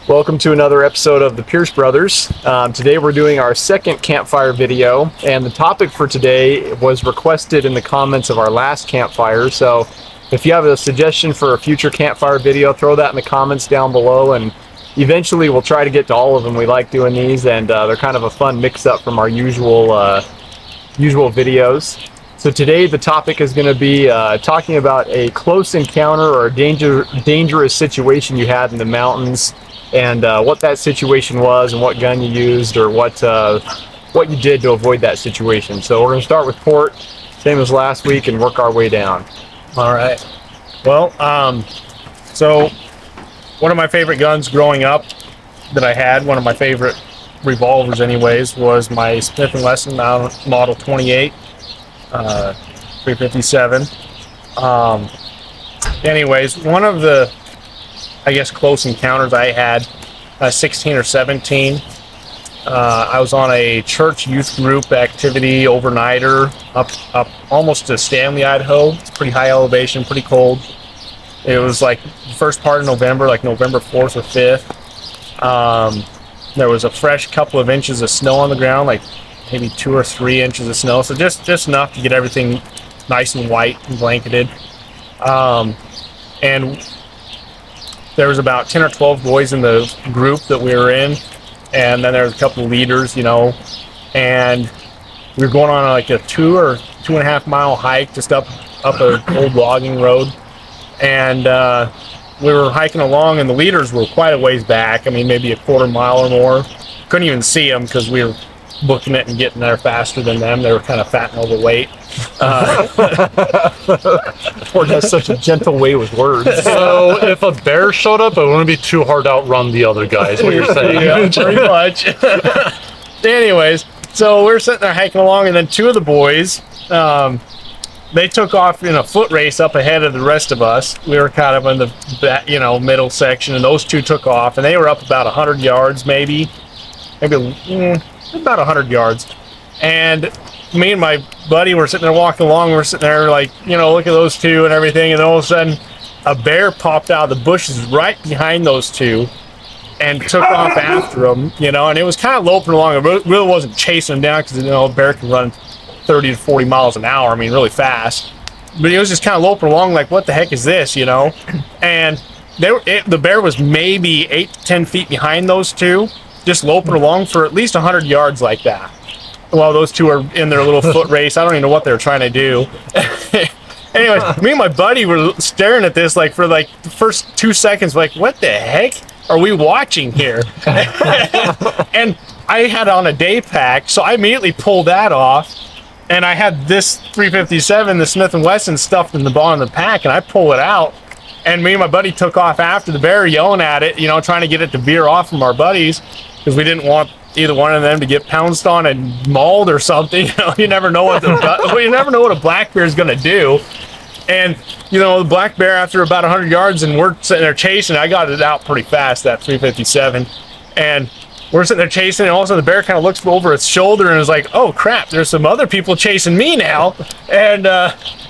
Welcome to another episode of the Pierce Brothers. Today we're doing our second campfire video, and the topic for today was requested in the comments of our last campfire. So if you have a suggestion for a future campfire video, throw that in the comments down below, and eventually we'll try to get to all of them. We like doing these, and they're kind of a fun mix-up from our usual videos. So today the topic is going to be talking about a close encounter or a dangerous situation you had in the mountains, and what that situation was and what gun you used or what you did to avoid that situation. So we're going to start with port, same as last week, and work our way down. All right. Well, so one of my favorite guns growing up that I had, one of my favorite revolvers anyways, was my Smith & Wesson Model 28 357. Anyways, one of the close encounters I had, 16 or 17. I was on a church youth group activity overnighter up almost to Stanley, Idaho. It's pretty high elevation, pretty cold. It was like the first part of November, like November 4th or 5th. There was a fresh couple of inches of snow on the ground, like maybe 2 or 3 inches of snow. So just enough to get everything nice and white and blanketed. And there was about 10 or 12 boys in the group that we were in, and then there was a couple of leaders, and we were going on like a 2 or 2.5 mile hike just up an old logging road, and we were hiking along, and the leaders were quite a ways back. I mean, maybe a quarter mile or more. Couldn't even see them because we were booking it and getting there faster than them. They were kind of fat and overweight. Ford has such a gentle way with words. So if a bear showed up, it wouldn't be too hard to outrun the other guys, what you're saying. Yeah, pretty much. Anyways, so we're sitting there hiking along, and then two of the boys, they took off in a foot race up ahead of the rest of us. We were kind of in the middle section, and those two took off, and they were up about 100 yards, maybe about 100 yards. And me and my buddy were sitting there walking along. We're sitting there like, look at those two and everything. And then all of a sudden, a bear popped out of the bushes right behind those two and took off after them, and it was kind of loping along. It really wasn't chasing them down because, a bear can run 30 to 40 miles an hour. I mean, really fast. But it was just kind of loping along like, what the heck is this, And the bear was maybe 8 to 10 feet behind those two, just loping along for at least 100 yards like that. While those two are in their little foot race. I don't even know what they were trying to do. Anyways, me and my buddy were staring at this like for like the first 2 seconds, like, what the heck are we watching here? And I had on a day pack, so I immediately pulled that off, and I had this 357, the Smith & Wesson, stuffed in the bottom of the pack, and I pull it out, and me and my buddy took off after the bear, yelling at it, trying to get it to veer off from our buddies, because we didn't want either one of them to get pounced on and mauled or something. You never know what a black bear is going to do. And the black bear, after about 100 yards, and we're sitting there chasing. I got it out pretty fast, that 357, and we're sitting there chasing, and all of a sudden the bear kind of looks over its shoulder and is like, oh crap, there's some other people chasing me now. And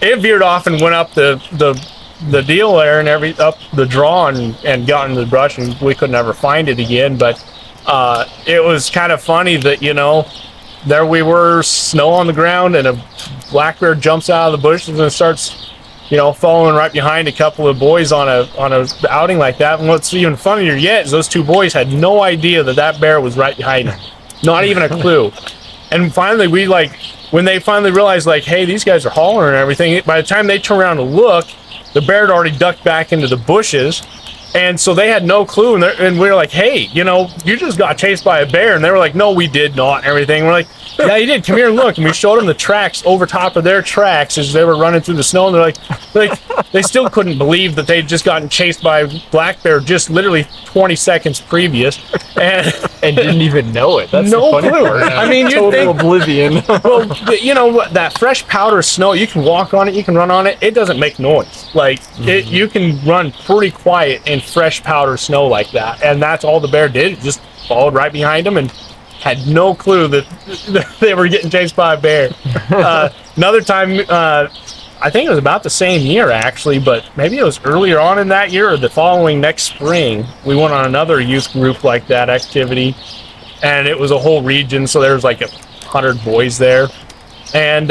it veered off and went up the deal there and up the draw and got into the brush, and we could never find it again. But it was kind of funny that, there we were, snow on the ground, and a black bear jumps out of the bushes and starts, following right behind a couple of boys on a outing like that. And what's even funnier yet is those two boys had no idea that bear was right behind them. Not even a clue. And finally, when they finally realized, like, hey, these guys are hollering and everything, by the time they turned around to look, the bear had already ducked back into the bushes. And so they had no clue, and we were like, hey, you just got chased by a bear. And they were like, no, we did not, and everything. We're like, yeah, you did. Come here and look. And we showed them the tracks over top of their tracks as they were running through the snow. And they're like they still couldn't believe that they'd just gotten chased by a black bear just literally 20 seconds previous. And didn't even know it. That's no the funny clue. part. I mean, you total think, oblivion. well, that fresh powder snow, you can walk on it, you can run on it. It doesn't make noise. Like, you can run pretty quiet in fresh powder snow like that. And that's all the bear did. It just followed right behind him and had no clue that they were getting chased by a bear. Another time, I think it was about the same year actually, but maybe it was earlier on in that year or the following next spring. We went on another youth group like that activity, and it was a whole region, so there was like 100 boys there. And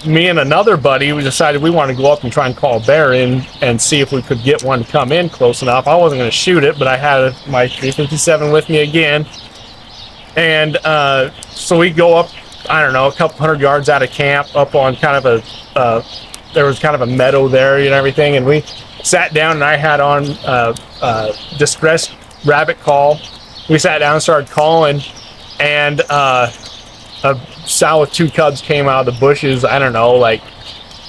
me and another buddy, we decided we wanted to go up and try and call a bear in and see if we could get one to come in close enough. I wasn't going to shoot it, but I had my 357 with me again. And so we go up, I don't know, a couple hundred yards out of camp, up on kind of a, there was kind of a meadow there and everything. And we sat down, and I had on distressed rabbit call. We sat down and started calling, and a sow with 2 cubs came out of the bushes, I don't know, like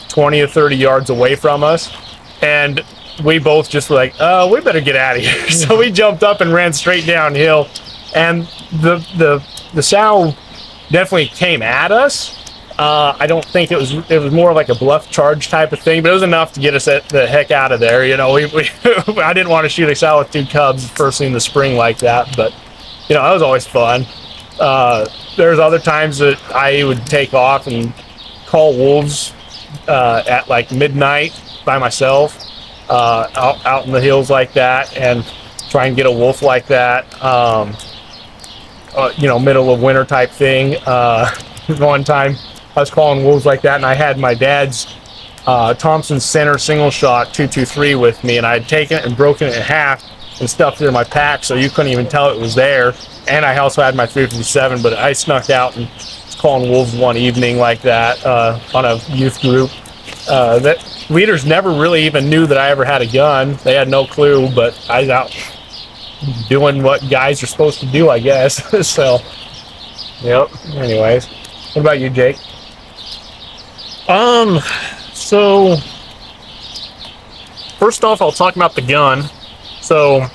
20 or 30 yards away from us. And we both just were like, we better get out of here. So we jumped up and ran straight downhill. And the sow definitely came at us. I don't think it was more like a bluff charge type of thing, but it was enough to get us the heck out of there. You know, I didn't want to shoot a sow with 2 cubs first thing in the spring like that, but you know, that was always fun. There's other times that I would take off and call wolves at like midnight by myself out in the hills like that, and try and get a wolf like that. You know, middle of winter type thing. One time I was calling wolves like that, and I had my dad's Thompson Center single shot 223 with me, and I had taken it and broken it in half and stuffed it in my pack so you couldn't even tell it was there. And I also had my 357, but I snuck out and was calling wolves one evening like that on a youth group. That leaders never really even knew that I ever had a gun. They had no clue, but I was out doing what guys are supposed to do, I guess. So, yep. Anyways, what about you, Jake? So first off, I'll talk about the gun. So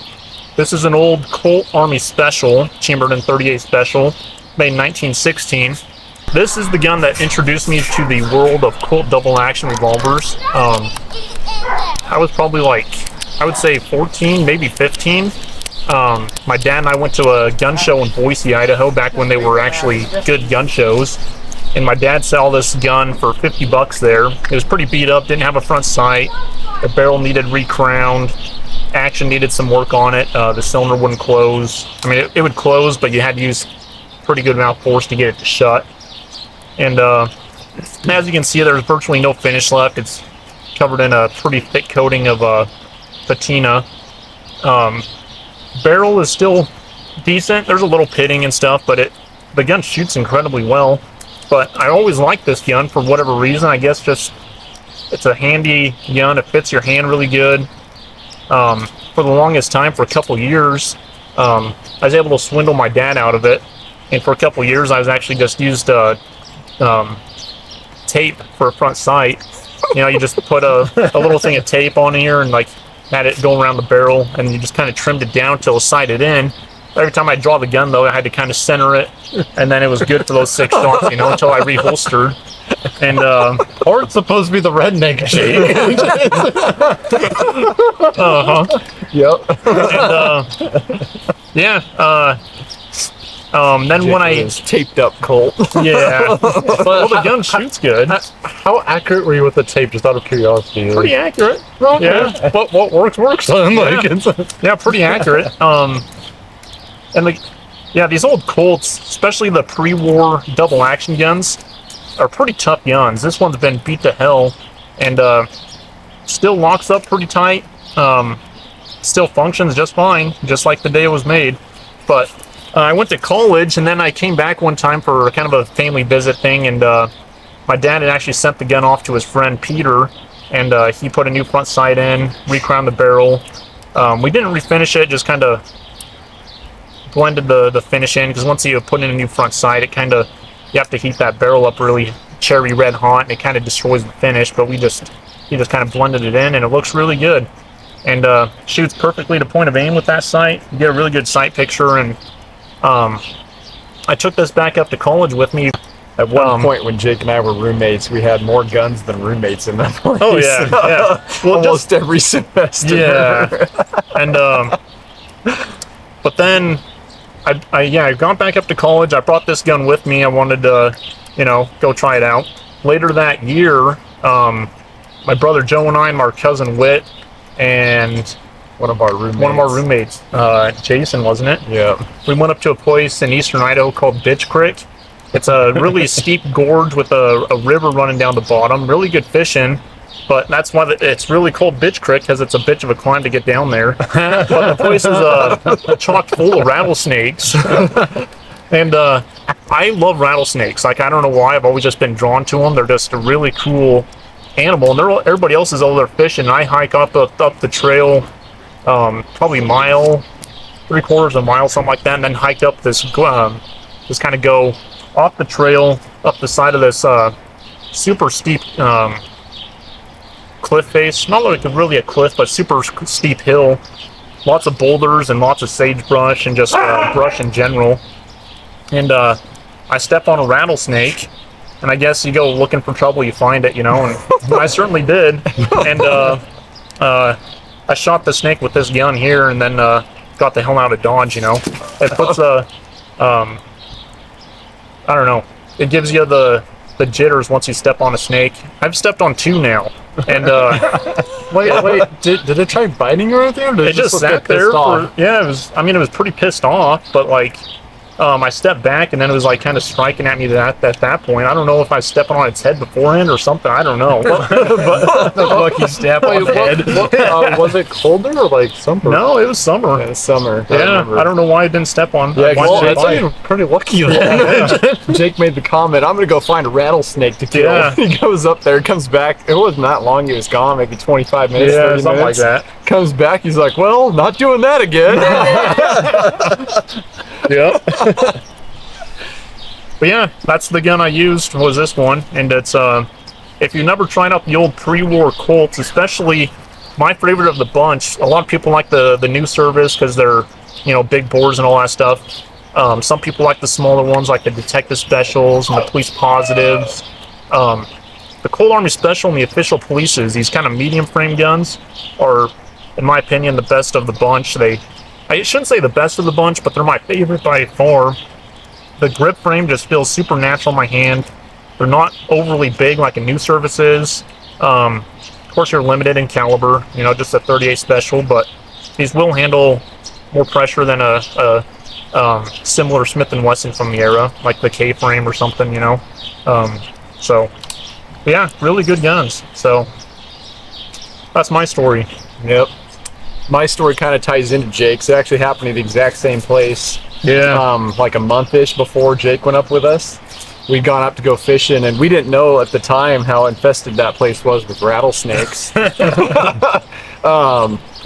this is an old Colt Army Special, Chamberlain 38 Special, made in 1916. This is the gun that introduced me to the world of Colt double action revolvers. I was probably like, I would say 14, maybe 15. My dad and I went to a gun show in Boise, Idaho, back when they were actually good gun shows. And my dad saw this gun for 50 bucks there. It was pretty beat up, didn't have a front sight. The barrel needed recrowned. Action needed some work on it. The cylinder wouldn't close. I mean, it would close, but you had to use pretty good amount of force to get it to shut. And as you can see, there's virtually no finish left. It's covered in a pretty thick coating of patina. Barrel is still decent. There's a little pitting and stuff, but the gun shoots incredibly well. But I always liked this gun for whatever reason. I guess just it's a handy gun. It fits your hand really good. For the longest time, for a couple years, I was able to swindle my dad out of it. And for a couple years, I was actually just used tape for a front sight. You know, you just put a little thing of tape on here and like had it go around the barrel, and you just kind of trimmed it down till it sighted in. Every time I draw the gun, though, I had to kind of center it, and then it was good for those 6 shots, you know, until I reholstered. And Or it's supposed to be the redneck Jake. Yep. And, yeah. Then when I taped up Colt. Yeah, well, the gun shoots good. How accurate were you with the tape? Just out of curiosity. Pretty accurate. Okay. Yeah. What works. Then, yeah. Yeah, pretty accurate. And these old Colts, especially the pre-war double action guns, are pretty tough guns. This one's been beat to hell, and still locks up pretty tight. Still functions just fine, just like the day it was made. But I went to college, and then I came back one time for kind of a family visit thing, and my dad had actually sent the gun off to his friend Peter, and he put a new front sight in, recrowned the barrel. We didn't refinish it, just kind of blended the finish in, because once you put in a new front sight, it kind of, you have to heat that barrel up really cherry red hot, and it kind of destroys the finish. But he just kind of blended it in, and it looks really good, and shoots perfectly to point of aim with that sight. You get a really good sight picture. And I took this back up to college with me. At one point when Jake and I were roommates, we had more guns than roommates in that place. Oh yeah, yeah. Well, almost every semester. Yeah. And but then I've gone back up to college. I brought this gun with me. I wanted to, go try it out. Later that year, my brother Joe and I, and our cousin Whit, and One of our roommates. Jason, wasn't it? Yeah. We went up to a place in eastern Idaho called Bitch Creek. It's a really steep gorge with a river running down the bottom. Really good fishing, but that's why it's really called Bitch Creek, because it's a bitch of a climb to get down there. But the place is chock full of rattlesnakes. And I love rattlesnakes. Like, I don't know why, I've always just been drawn to them. They're just a really cool animal, and everybody else is over there fishing. And I hike up the trail, probably mile, 3/4 of a mile, something like that, and then hike up this just kind of go off the trail up the side of this super steep cliff face. Not like really a cliff, but super steep hill. Lots of boulders and lots of sagebrush and just brush in general. And I step on a rattlesnake, and I guess you go looking for trouble, you find it, you know, and I certainly did. And I shot the snake with this gun here, and then got the hell out of Dodge, you know. It puts I don't know, it gives you the jitters once you step on a snake. I've stepped on 2 now, and Wait, did it try biting you or anything? Or did it just sat there for, yeah, it was, I mean, it was pretty pissed off, but like, I stepped back, and then it was like kind of striking at me at that point. I don't know if I was stepping on its head beforehand or something. I don't know. But Lucky step on the head. Was it colder or like summer? No, it was summer. Yeah, summer. Yeah, I don't know why I didn't step on. Yeah, why did I you're bite? pretty lucky then. Jake made the comment, I'm going to go find a rattlesnake to kill. Yeah. He goes up there, comes back. It wasn't that long. He was gone, maybe 25 minutes, Yeah, 30 something minutes. like that. Comes back, he's like, well, not doing that again. Yep. But yeah, that's the gun I used, was this one. And it's, if you've never tried out the old pre-war Colts, especially my favorite of the bunch, a lot of people like the new service because they're, you know, big bores and all that stuff. Some people like the smaller ones, like the Detective Specials and the Police Positives. The Colt Army Special and the official polices, these kind of medium frame guns, are, in my opinion, the best of the bunch. I shouldn't say the best of the bunch, but they're my favorite by far. The grip frame just feels super natural in my hand. They're not overly big like a new service is. Of course, you're limited in caliber, you know, just a 38 Special, but these will handle more pressure than a similar Smith & Wesson from the era, like the K-frame or something, you know. So, yeah, really good guns. So, that's my story. Yep. My story kind of ties into Jake's. It actually happened at the exact same place. Yeah. Like a month-ish before Jake went up with us. We'd gone up to go fishing, and we didn't know at the time how infested that place was with rattlesnakes.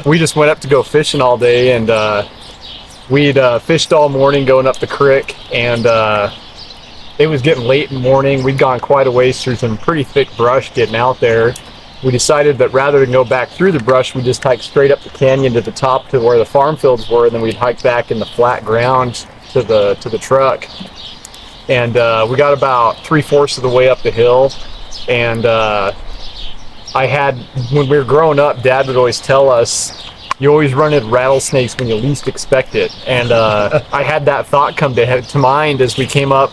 We just went up to go fishing all day, and we'd fished all morning going up the creek, and it was getting late in the morning. We'd gone quite a ways through some pretty thick brush getting out there. We decided that rather than go back through the brush, we'd just hike straight up the canyon to the top to where the farm fields were, and then we'd hike back in the flat ground to the truck. And we got about 3/4 of the way up the hill, and when we were growing up, Dad would always tell us, you always run into rattlesnakes when you least expect it. And I had that thought come to mind as we came up.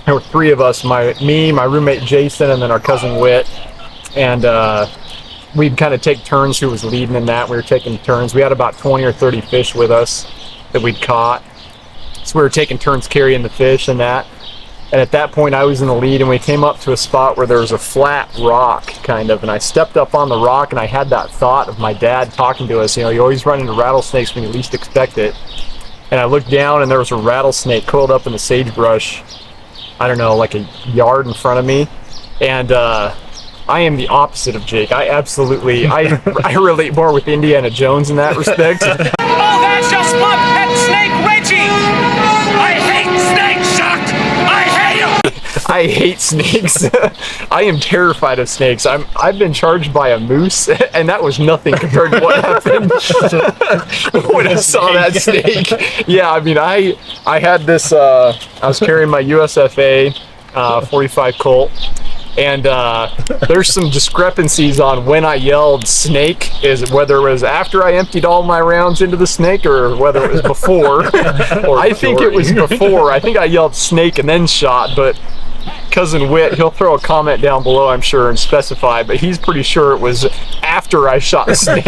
There were 3 of us, me, my roommate Jason, and then our cousin Whit, and we'd kind of take turns who was leading in that. We were taking turns. We had about 20 or 30 fish with us that we'd caught, so we were taking turns carrying the fish and that. And at that point I was in the lead, and we came up to a spot where there was a flat rock kind of, and I stepped up on the rock, and I had that thought of my dad talking to us, you know, you always run into rattlesnakes when you least expect it. And I looked down, and there was a rattlesnake coiled up in the sagebrush, I don't know, like a yard in front of me. And I am the opposite of Jake. I relate more with Indiana Jones in that respect. Oh, that's just my pet snake, Reggie! I hate snakes, Chuck! I hate them! I hate snakes. I am terrified of snakes. I've been charged by a moose, and that was nothing compared to what happened when I saw that snake. Yeah, I mean, I had this. I was carrying my USFA 45 Colt, and there's some discrepancies on when I yelled snake, is whether it was after I emptied all my rounds into the snake or whether it was before. I think it was before. I think I yelled snake and then shot, but cousin Whit, he'll throw a comment down below, I'm sure, and specify, but he's pretty sure it was after I shot the snake.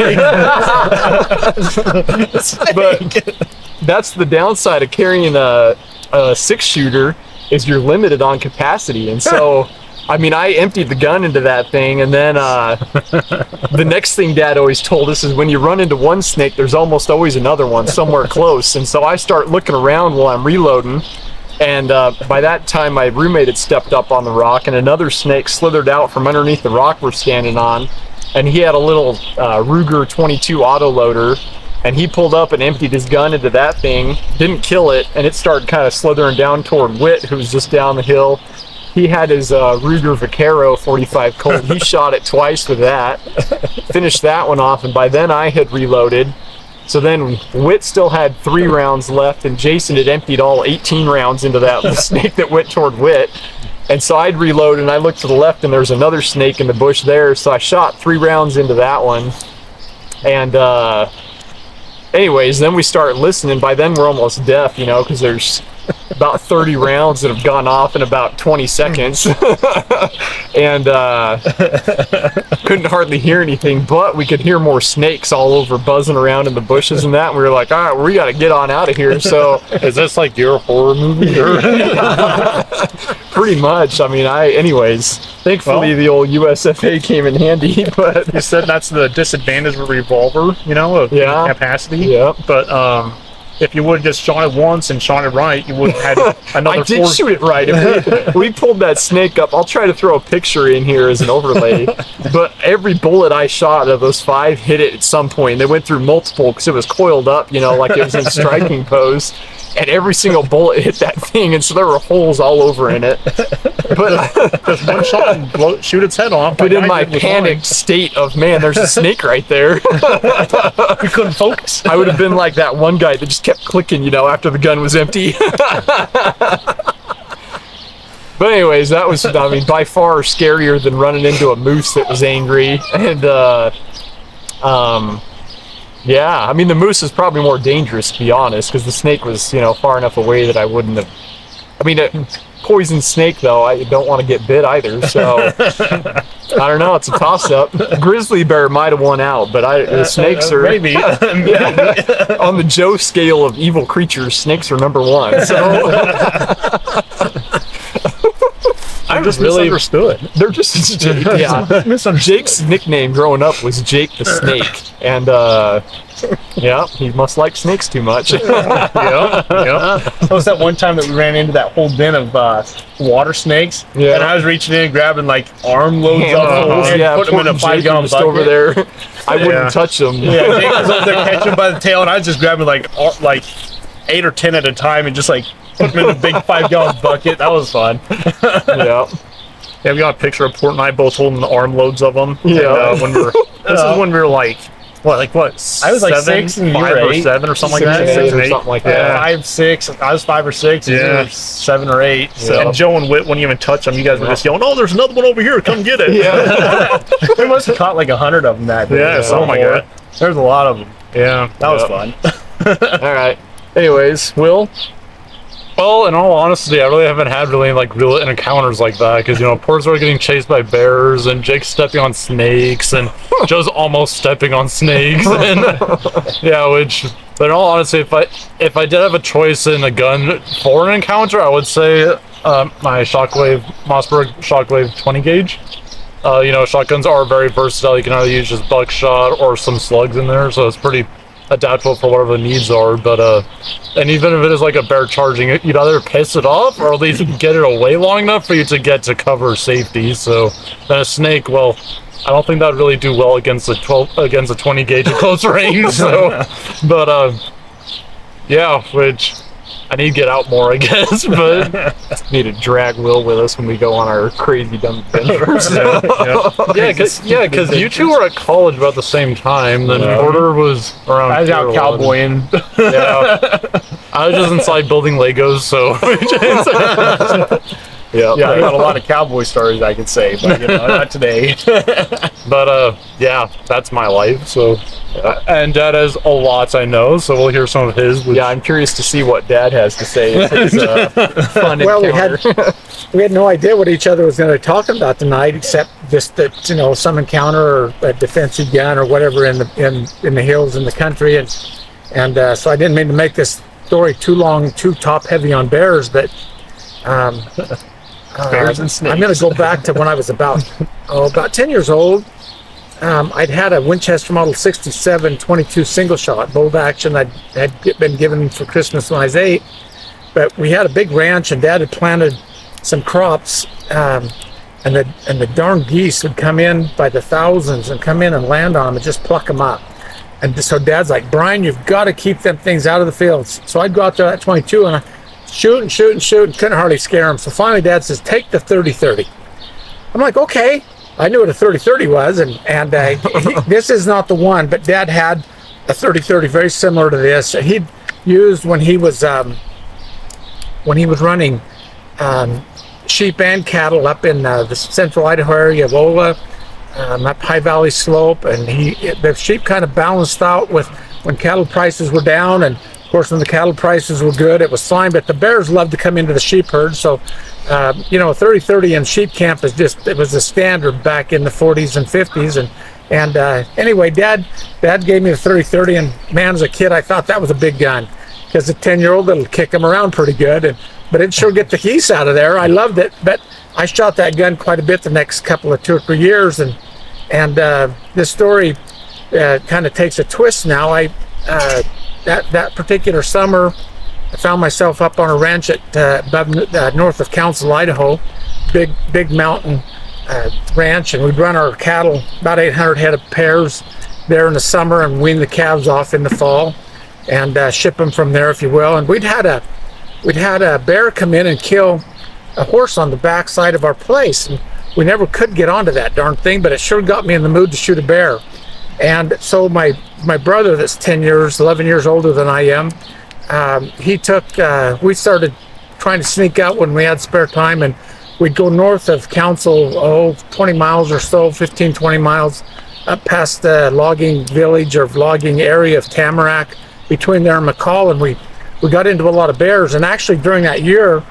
But that's the downside of carrying a 6-shooter, is you're limited on capacity. And so, I mean, I emptied the gun into that thing, and then the next thing Dad always told us is when you run into one snake, there's almost always another one somewhere close. And so I start looking around while I'm reloading, and by that time my roommate had stepped up on the rock, and another snake slithered out from underneath the rock we're standing on, and he had a little Ruger 22 autoloader, and he pulled up and emptied his gun into that thing, didn't kill it, and it started kind of slithering down toward Whit, who was just down the hill. He had his Ruger Vaquero 45 Colt. He shot it twice with that, finished that one off, and by then I had reloaded. So then Whit still had 3 rounds left, and Jason had emptied all 18 rounds into that snake that went toward Whit. And so I'd reload, and I looked to the left, and there's another snake in the bush there. So I shot 3 rounds into that one. And anyways, then we start listening. By then we're almost deaf, you know, because there's about 30 rounds that have gone off in about 20 seconds. And couldn't hardly hear anything, but we could hear more snakes all over buzzing around in the bushes and that. And we were like, all right, we got to get on out of here. So Is this like your horror movie? Or? pretty much. I mean, anyways, thankfully the old USFA came in handy, but You said that's the disadvantage of a revolver, you know, of Yeah. capacity. yeah. But if you would have just shot it once and shot it right, you would have had another I did 4. shoot it right. If we pulled that snake up, I'll try to throw a picture in here as an overlay. But every bullet I shot of those 5 hit it at some point. They went through multiple because it was coiled up, you know, like it was in striking pose. And every single bullet hit that thing, and so there were holes all over in it. But Just one shot and shoot its head off. but in my panicked state of, man, there's a snake right there, we couldn't focus. I would have been like that one guy that just kept clicking, you know, after the gun was empty. But anyways, that was, I mean, by far scarier than running into a moose that was angry. And yeah, I mean, the moose is probably more dangerous, to be honest, because the snake was, you know, far enough away that I wouldn't have. I mean, a poison snake, though, I don't want to get bit either. So I don't know. It's a toss-up. Grizzly bear might have won out, but the snakes are Maybe. yeah, on the Joe scale of evil creatures. Snakes are number 1. So. I just really- misunderstood. They're just yeah. Jake's nickname growing up was Jake the Snake, and yeah, he must like snakes too much. Yep. That was that one time that we ran into that whole den of water snakes. Yeah. And I was reaching in and grabbing like armloads of them and Yeah, putting them in a poor Jake 5-gallon just bucket. over there. I Yeah. wouldn't touch them. Yeah, Jake was over there catching by the tail, and I was just grabbing like 8 or 10 at a time and just like put them in a big 5-gallon bucket. That was fun. Yeah. Yeah, we got a picture of Port and I both holding the armloads of them. Yeah. And, when we were, this is when we were like, what? I was like 7, 6 and you 5 were or 8. 7 or something 6 like that. and 8 6 and or 8. something like Yeah. that. 5, 6. I was 5 or 6. And you Yeah. were 7 or 8. So And Joe and Whit wouldn't even touch them. You guys were just yelling, "Oh, there's another one over here! Come get it!" Yeah. we must have caught like 100 of them that day. Yeah, something like that. There's a lot of them. Yeah, That was Yeah. fun. All right. Anyways, Will. Well, in all honesty, I really haven't had like real encounters like that because Port's are getting chased by bears and Jake's stepping on snakes and Joe's almost stepping on snakes and yeah, but in all honesty, if I did have a choice in a gun for an encounter, I would say my Mossberg Shockwave 20 gauge. Shotguns are very versatile. You can either use just buckshot or some slugs in there, so it's pretty adaptable for whatever the needs are. But and even if it is like a bear charging it, you'd either piss it off or at least get it away long enough for you to get to cover safety. So then a snake, well, I don't think that'd really do well against a 20 gauge at close range. So, but yeah, which I need to get out more, I guess. But Need to drag Will with us when we go on our crazy dumb adventures. yeah, because you two were at college about the same time. Then Porter was around. I was out here a lot. cowboying. Yeah, I was just inside building Legos. So Yeah. Yeah, I got a lot of cowboy stories I could say, but not today. But yeah, that's my life. So, and Dad has a lot, I know. So we'll hear some of his. Which, Yeah, I'm curious to see what Dad has to say. It's fun Well, encounter. we had no idea what each other was going to talk about tonight, except just that some encounter or a defensive gun or whatever in the hills in the country, and so I didn't mean to make this story too long, too top heavy on bears, but Bears and snakes. I'm going to go back to when I was about 10 years old. I'd had a Winchester Model 67 22 single shot bolt action I'd had been given for Christmas when I was 8, but we had a big ranch and Dad had planted some crops, and the darn geese would come in by the thousands and come in and land on them and just pluck them up. And so Dad's like, Brian, you've got to keep them things out of the fields. So I'd go out there at 22 and I shoot and couldn't hardly scare them. So finally Dad says, take the 30-30. I'm like, okay. I knew what a 30-30 was, and this is not the one, but Dad had a 30-30 very similar to this. He'd used when he was running sheep and cattle up in the central Idaho area of Ola, up High Valley Slope, and the sheep kind of balanced out with when cattle prices were down, and of course when the cattle prices were good, it was fine, but the bears loved to come into the sheep herd, so 30-30 in sheep camp it was the standard back in the 40s and 50s, and anyway, Dad gave me the 30-30, and man, as a kid, I thought that was a big gun, because a 10-year-old, it'll kick him around pretty good, but it'd sure get the geese out of there. I loved it, but I shot that gun quite a bit the next couple of 2 or 3 years, and this story kind of takes a twist now. That particular summer, I found myself up on a ranch at north of Council, Idaho, big mountain ranch, and we'd run our cattle, about 800 head of pairs, there in the summer, and wean the calves off in the fall, and ship them from there, if you will. And we'd had a bear come in and kill a horse on the back side of our place, and we never could get onto that darn thing, but it sure got me in the mood to shoot a bear. And so my brother, that's 11 years older than I am, we started trying to sneak out when we had spare time, and we'd go north of Council, 20 miles or so, 15, 20 miles, up past the logging village or logging area of Tamarack, between there and McCall, and we got into a lot of bears. And actually during that year,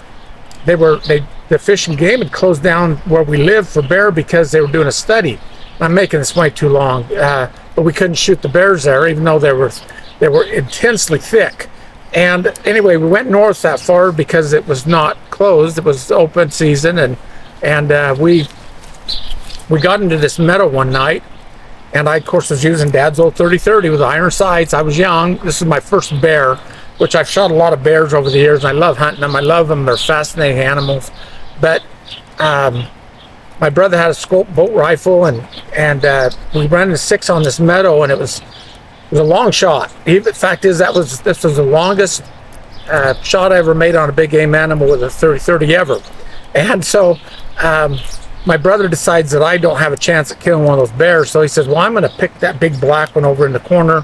the Fish and Game had closed down where we lived for bear because they were doing a study. I'm making this way too long, but we couldn't shoot the bears there, even though they were intensely thick. And anyway, we went north that far because it was not closed; it was open season, and we got into this meadow one night, and I, of course, was using Dad's old 30-30 with iron sights. I was young. This is my first bear, which I've shot a lot of bears over the years, and I love hunting them. I love them; they're fascinating animals. But my brother had a scope bolt rifle, and we ran a 6 on this meadow, and it was a long shot. The fact is, this was the longest shot I ever made on a big game animal with a 30-30 ever. And so my brother decides that I don't have a chance at killing one of those bears, so he says, well, I'm going to pick that big black one over in the corner,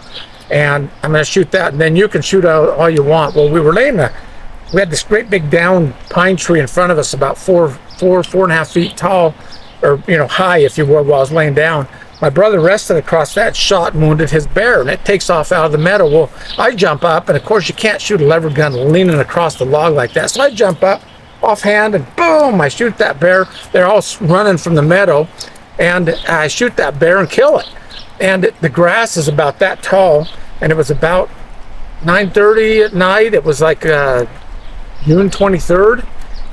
and I'm going to shoot that, and then you can shoot out all you want. Well, we had this great big down pine tree in front of us, about 4.5 feet tall, or high, if you will, while I was laying down. My brother rested across that shot and wounded his bear, and it takes off out of the meadow. Well, I jump up, and of course you can't shoot a lever gun leaning across the log like that. So I jump up offhand, and boom, I shoot that bear. They're all running from the meadow, and I shoot that bear and kill it. And the grass is about that tall, and it was about 9:30 at night. It was like June 23rd,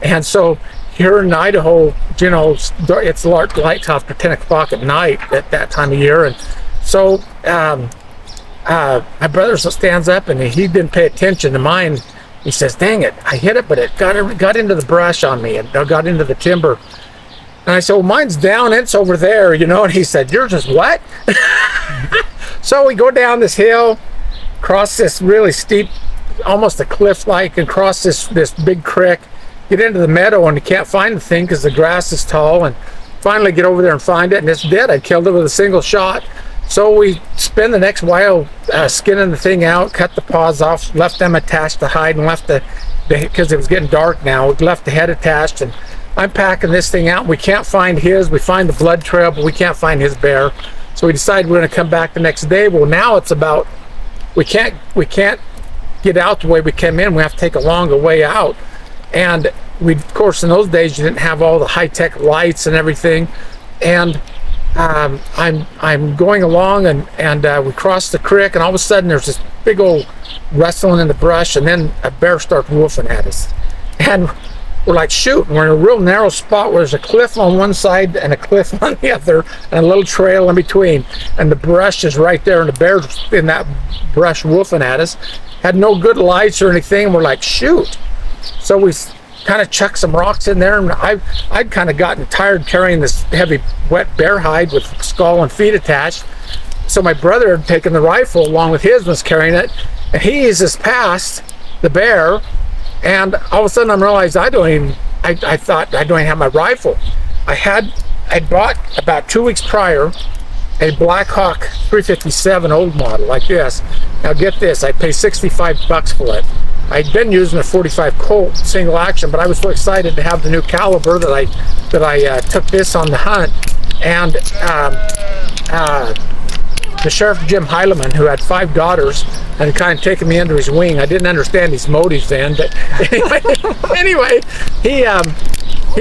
and so here in Idaho, it's light after 10 o'clock at night at that time of year, and so my brother stands up, and he didn't pay attention to mine. He says, "Dang it! I hit it, but it got into the brush on me, and got into the timber." And I said, "Well, mine's down. It's over there, And he said, "Yours is what?" So we go down this hill, cross this really steep, almost a cliff-like, and cross this big creek. Get into the meadow, and you can't find the thing because the grass is tall, and finally get over there and find it, and it's dead. I killed it with a single shot. So we spend the next while skinning the thing out, cut the paws off, left them attached to hide, and left because it was getting dark now, we left the head attached, and I'm packing this thing out. We can't find his. We find the blood trail, but we can't find his bear. So we decide we're going to come back the next day. Well, now it's about we can't get out the way we came in. We have to take a longer way out. And we, of course, in those days you didn't have all the high-tech lights and everything. And I'm going along, and we cross the creek, and all of a sudden there's this big old rustling in the brush, and then a bear starts woofing at us. And we're like, shoot, we're in a real narrow spot where there's a cliff on one side and a cliff on the other, and a little trail in between. And the brush is right there, and the bear's in that brush woofing at us. Had no good lights or anything. We're like, shoot. So we kind of chucked some rocks in there, and I'd kind of gotten tired carrying this heavy wet bear hide with skull and feet attached. So my brother had taken the rifle along with his, was carrying it, and he eases past the bear, and all of a sudden I realized I thought I don't even have my rifle. I'd bought about 2 weeks prior a Black Hawk 357 old model like this. Now get this, I paid $65 for it. I'd been using a 45 Colt single action, but I was so excited to have the new caliber that I took this on the hunt. And the Sheriff Jim Heileman, who had 5 daughters and had kind of taken me under his wing. I didn't understand his motives then, but anyway, he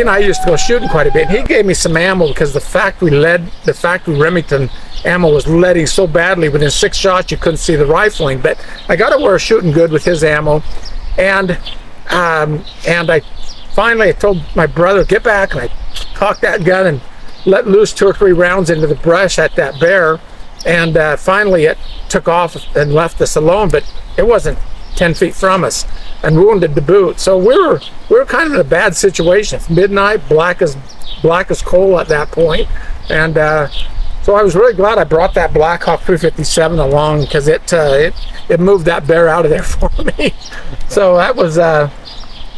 and I used to go shooting quite a bit. He gave me some ammo because the factory Remington ammo was leading so badly. Within 6 shots, you couldn't see the rifling. But I got away shooting good with his ammo, and I finally told my brother, get back, and I cocked that gun and let loose 2 or 3 rounds into the brush at that bear. And finally it took off and left us alone, but it wasn't 10 feet from us, and wounded to boot. So we were kind of in a bad situation. It's midnight, black as coal at that point. And so I was really glad I brought that Black Hawk 357 along, because it moved that bear out of there for me. So that was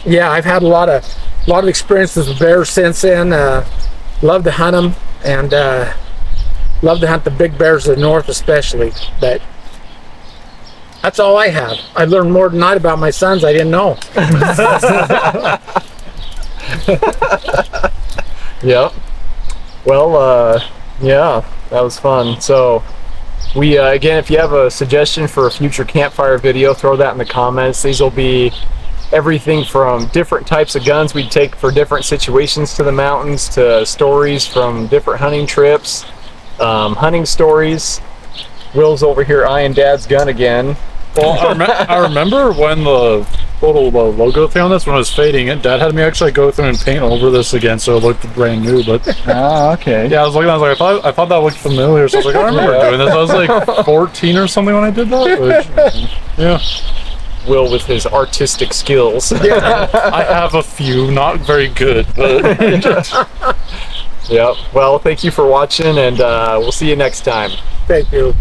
yeah, I've had a lot of experiences with bears since then. Love to hunt them, and love to hunt the big bears of the north especially. But that's all I have. I learned more tonight about my sons I didn't know. Yep. Well, yeah, that was fun. So we again, if you have a suggestion for a future campfire video, throw that in the comments. These will be everything from different types of guns we'd take for different situations to the mountains, to stories from different hunting trips, hunting stories. Will's over here eyeing Dad's gun again. Well, I remember when the little logo thing on this, when it was fading, and Dad had me actually go through and paint over this again so it looked brand new. But Okay. yeah, I was looking, I was like, I thought that looked familiar, so I was like, I remember doing this. I was like 14 or something when I did that. Which, yeah. Will with his artistic skills. I have a few, not very good, but Yep. Well, thank you for watching, and we'll see you next time. Thank you.